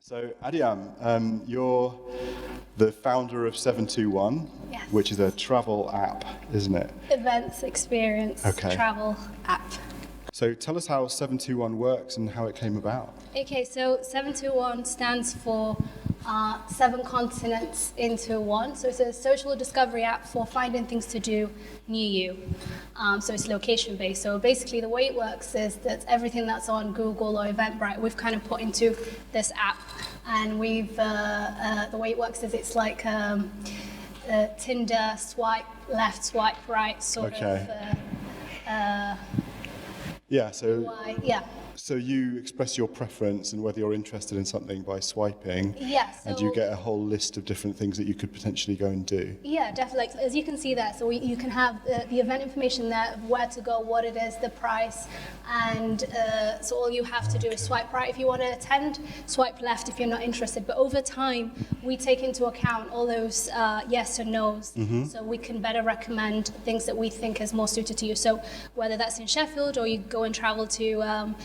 So, Adiam, you're the founder of 721, Yes. which is a travel app, isn't it? Events, experience, travel app. So tell us how 721 works and how it came about. Okay, so 721 stands for 7 continents into one. So it's a social discovery app for finding things to do near you. So it's location based. So basically the way it works is that everything that's on Google or Eventbrite, we've kind of put into this app. And the way it works is it's like Tinder, swipe left, swipe right sort of. So you express your preference and whether you're interested in something by swiping. Yes. And you get a whole list of different things that you could potentially go and do. Yeah, definitely. Like, as you can see there, so you can have the event information there, of where to go, what it is, the price, and so all you have to do is swipe right if you want to attend, swipe left if you're not interested. But over time, we take into account all those yes and no's, so we can better recommend things that we think is more suited to you. So whether that's in Sheffield or you go and travel to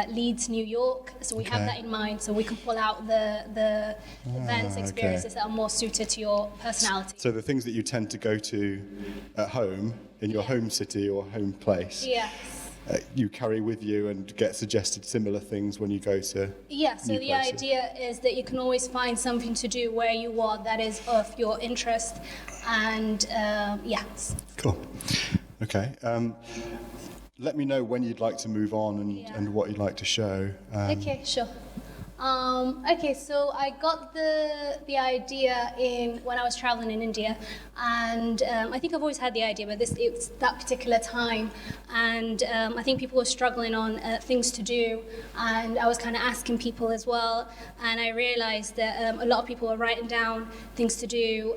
Leeds, New York, so we have that in mind, so we can pull out the events, experiences that are more suited to your personality. So the things that you tend to go to at home, in your home city or home place, you carry with you and get suggested similar things when you go to so the idea is that you can always find something to do where you are that is of your interest, and Cool. Okay. Let me know when you'd like to move on and what you'd like to show. Okay, sure. So I got the idea when I was traveling in India, and I think I've always had the idea, but it was that particular time, and I think people were struggling on things to do, and I was kind of asking people as well, and I realized that a lot of people were writing down things to do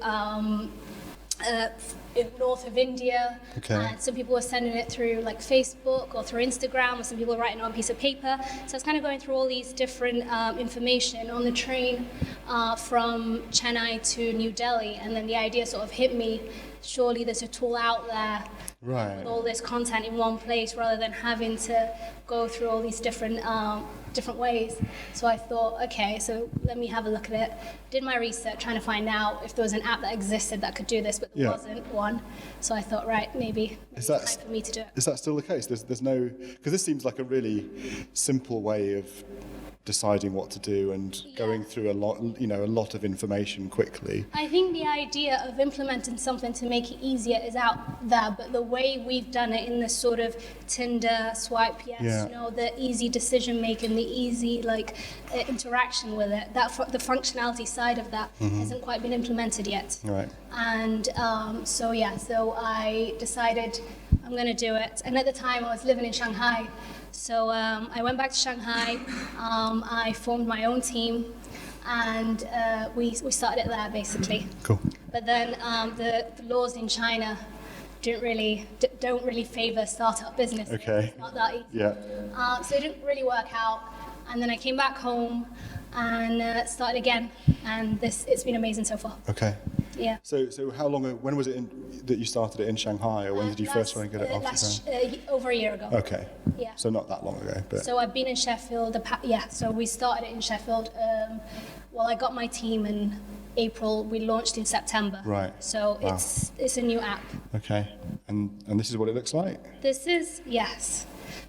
in north of India, and some people were sending it through like Facebook or through Instagram, or some people were writing it on a piece of paper. So I was kind of going through all these different information on the train from Chennai to New Delhi, and then the idea sort of hit me, surely there's a tool out there with all this content in one place rather than having to go through all these different ways. So I thought, okay, so let me have a look at it. Did my research trying to find out if there was an app that existed that could do this, but there wasn't one. So I thought, right, maybe it's time for me to do it. Is that still the case? There's no, because this seems like a really simple way of deciding what to do and going through a lot of information quickly. I think the idea of implementing something to make it easier is out there, but the way we've done it in this sort of Tinder, swipe no, the easy decision making, the easy interaction with it, the functionality side of that hasn't quite been implemented yet. Right. And so I decided I'm going to do it. And at the time I was living in Shanghai. So I went back to Shanghai, I formed my own team, and we started it there, basically. Cool. But then the laws in China don't really favor startup business. Okay. It's not that easy. Yeah. So it didn't really work out. And then I came back home and started again, and it's been amazing so far. Okay. Yeah. So how long? When was it that you started it in Shanghai, or when did you first try and get it off the ground? Over a year ago. Okay. Yeah. So not that long ago, but. So I've been in Sheffield. So we started it in Sheffield. I got my team in April. We launched in September. Right. So it's a new app. Okay. And this is what it looks like. This is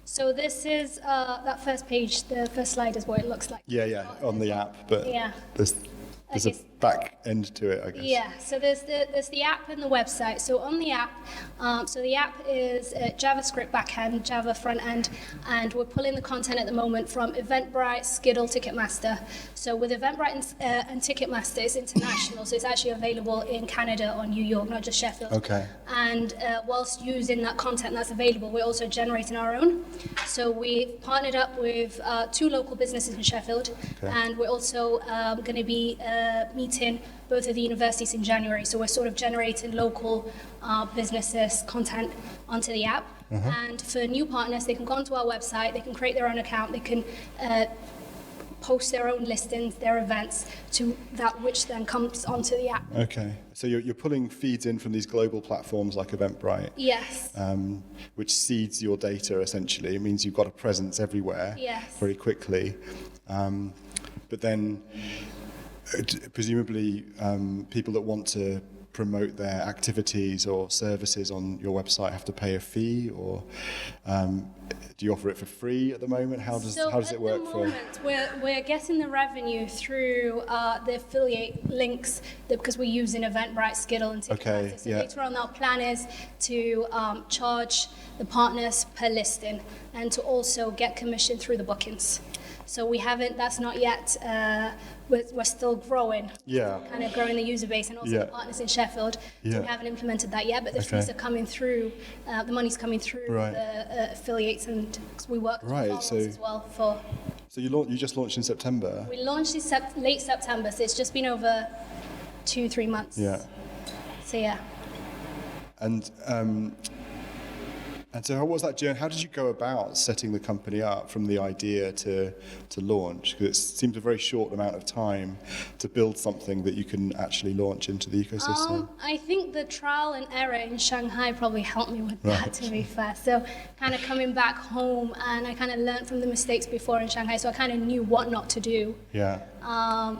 So this is that first page. The first slide is what it looks like. Yeah, on the app, but there's a back end to it, I guess. Yeah, so there's the app and the website. So on the app, the app is JavaScript backend, Java front end, and we're pulling the content at the moment from Eventbrite, Skiddle, Ticketmaster. So with Eventbrite and Ticketmaster, it's international, so it's actually available in Canada or New York, not just Sheffield. Okay. And whilst using that content that's available, we're also generating our own. So we partnered up with 2 local businesses in Sheffield, and we're also going to be meeting both of the universities in January. So we're sort of generating local businesses content onto the app. And for new partners, they can go onto our website, they can create their own account, they can post their own listings, their events, to that which then comes onto the app. Okay, so you're pulling feeds in from these global platforms like Eventbrite. Yes. Which seeds your data essentially. It means you've got a presence everywhere. Yes. Very quickly. but then presumably people that want to promote their activities or services on your website have to pay a fee, or do you offer it for free at the moment? How does it work? At the moment, we're getting the revenue through the affiliate links because we're using Eventbrite, Skiddle, and Ticketmaster. So later on, our plan is to charge the partners per listing and to also get commission through the bookings. So we haven't. That's not yet. We're still growing. Yeah. Kind of growing the user base and also the partners in Sheffield. So we haven't implemented that yet, but the fees are coming through. The money's coming through the affiliates, and we work with partners as well for. So you just launched in September. We launched in late September, so it's just been over 2-3 months. Yeah. So yeah. And so how was that journey? How did you go about setting the company up from the idea to launch? Because it seems a very short amount of time to build something that you can actually launch into the ecosystem. I think the trial and error in Shanghai probably helped me with that, to be fair. So kind of coming back home, and I kind of learned from the mistakes before in Shanghai, so I kind of knew what not to do. Yeah.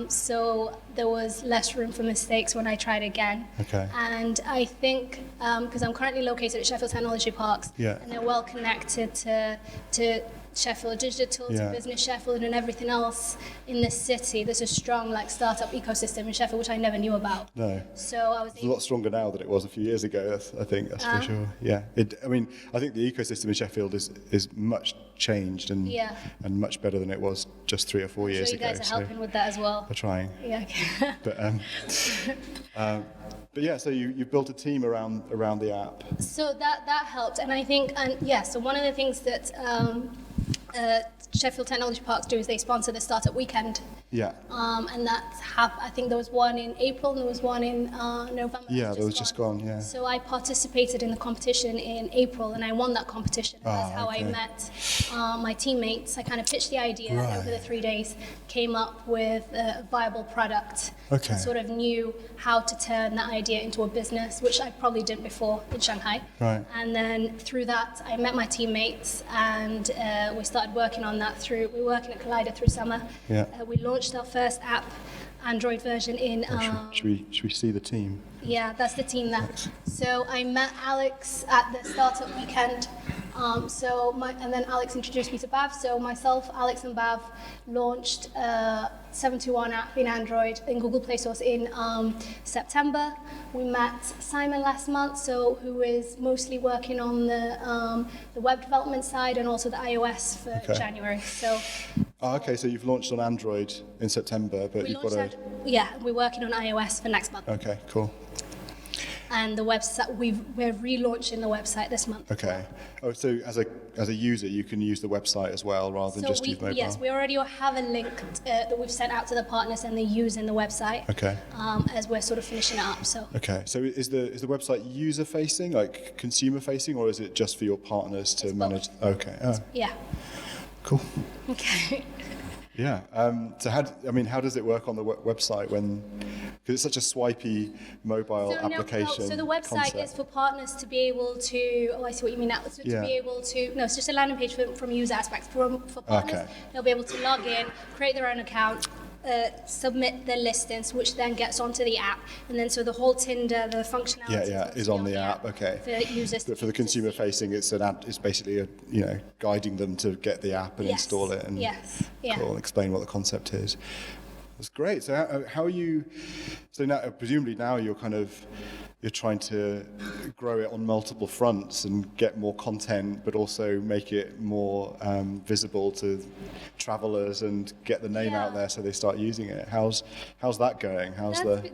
So there was less room for mistakes when I tried again. Okay. And I think, because I'm currently located at Sheffield Technology Parks, and they're well connected to Sheffield Digital, to Business Sheffield, and everything else in the city. There's a strong startup ecosystem in Sheffield, which I never knew about. No. So I was. It's a lot stronger now than it was a few years ago. I think that's for sure. Yeah. I think the ecosystem in Sheffield is much changed and much better than it was just 3 or 4 years ago. You guys are helping with that as well. We're trying. Yeah. Okay. But yeah, so you built a team around the app. So that helped, and I think, so one of the things that Sheffield Technology Parks do is they sponsor the Startup Weekend. Yeah. And I think there was one in April and there was one in November. Yeah, that was just gone, yeah. So I participated in the competition in April and I won that competition. That's how I met my teammates. I kind of pitched the idea over the 3 days, came up with a viable product, and sort of knew how to turn that idea into a business, which I probably didn't before in Shanghai. Right. And then through that, I met my teammates and we started working on that we were working at Collider through summer. Yeah. We launched our first app, Android version in... should we see the team? Yeah, that's the team there. So I met Alex at the Startup Weekend. And then Alex introduced me to Bav. So myself, Alex and Bav launched 721 app in Android in Google Play Stores in September. We met Simon last month, who is mostly working on the web development side and also the iOS for January. So. Okay, so you've launched on Android in September, but you've got we're working on iOS for next month. Okay, cool. And the website, we're relaunching the website this month. Okay. Oh, so as a user, you can use the website as well, rather than just use mobile? Yes, we already have a link that we've sent out to the partners, and they use in the website. Okay. As we're sort of finishing it up. So. Okay. So is the website user facing, like consumer facing, or is it just for your partners to manage? Both. Okay. Oh. Yeah. Cool. Okay. Yeah. So how does it work on the website because it's such a swipey mobile application? So the website is for partners to be able to. Oh, I see what you mean now. So to be able to. No, it's just a landing page from user aspects. For partners, they'll be able to log in, create their own account, submit their listings, which then gets onto the app, and then so the whole Tinder, the functionality is on the app. Okay. For users. But for the consumer facing, it's basically guiding them to get the app and install it and and explain what the concept is. That's great. So how are you? So now presumably now you're trying to grow it on multiple fronts and get more content, but also make it more visible to travelers and get the name out there so they start using it. How's that going?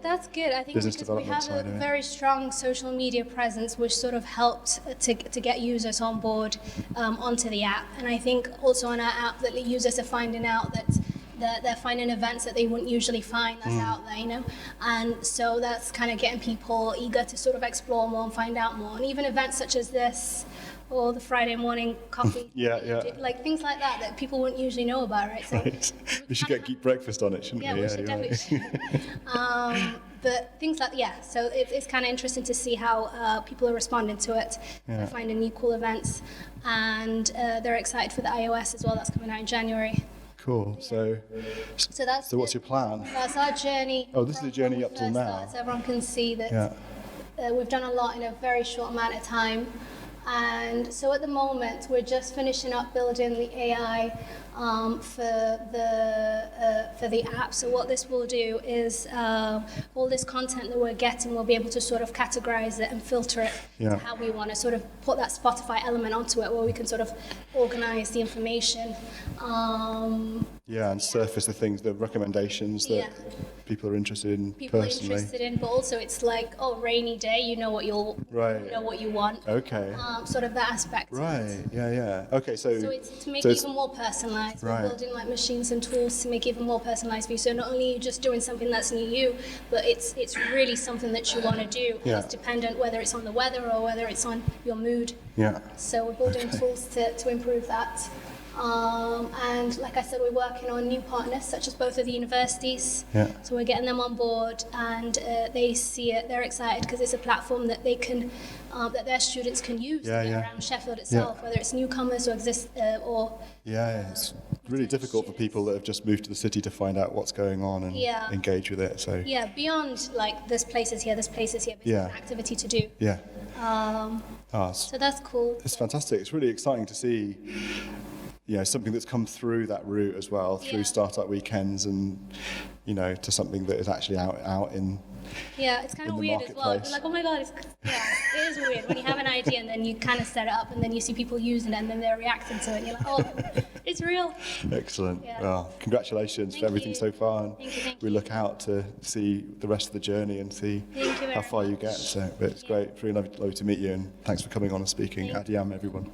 That's good. I think business because development we have side a of it? very strong social media presence, which sort of helped to get users on board onto the app. And I think also on our app that the users are finding out that they're finding events that they wouldn't usually find that's out there, and so that's kind of getting people eager to sort of explore more and find out more. And even events such as this, or the Friday morning coffee, like things like that people wouldn't usually know about, right? So we should get breakfast on it, shouldn't we? We should definitely. But things like so it's kind of interesting to see how people are responding to it. They're finding new cool events, and they're excited for the iOS as well. That's coming out in January. Cool. So what's your plan? That's our journey. Oh, this is the journey up till now. So everyone can see that we've done a lot in a very short amount of time. And so at the moment, we're just finishing up building the AI for the app. So what this will do is all this content that we're getting, we'll be able to sort of categorize it and filter it to how we want to sort of put that Spotify element onto it, where we can sort of organize the information. And surface the things, the recommendations that people are interested in personally. But also it's like, rainy day, you know what you know what you want. Okay. Sort of that aspect. Right. Yeah. Okay. So it's to make it even more personalized. We're building like machines and tools to make it even more personalized for you. So not only are you just doing something that's near you, but it's really something that you want to do. It's dependent whether it's on the weather or whether it's on your mood. Yeah. So we're building tools to improve that. And like I said, we're working on new partners, such as both of the universities. So we're getting them on board, and they see it. They're excited because it's a platform that they can, that their students can use around Sheffield itself, whether it's newcomers or it's really difficult for people that have just moved to the city to find out what's going on and engage with it. So beyond like there's places here, but it's an activity to do. So that's cool. It's fantastic. It's really exciting to see. Something that's come through that route as well, through startup weekends, and to something that is actually out in. It's kind of weird as well. You're like, oh my god, it is weird when you have an idea and then you kind of set it up and then you see people using it and then they're reacting to it and you're like, oh, it's real. Excellent. Well, congratulations for everything so far, and we look out to see the rest of the journey and see how far you get. So, but it's great. It's really lovely to meet you, and thanks for coming on and speaking. Adiam, everyone.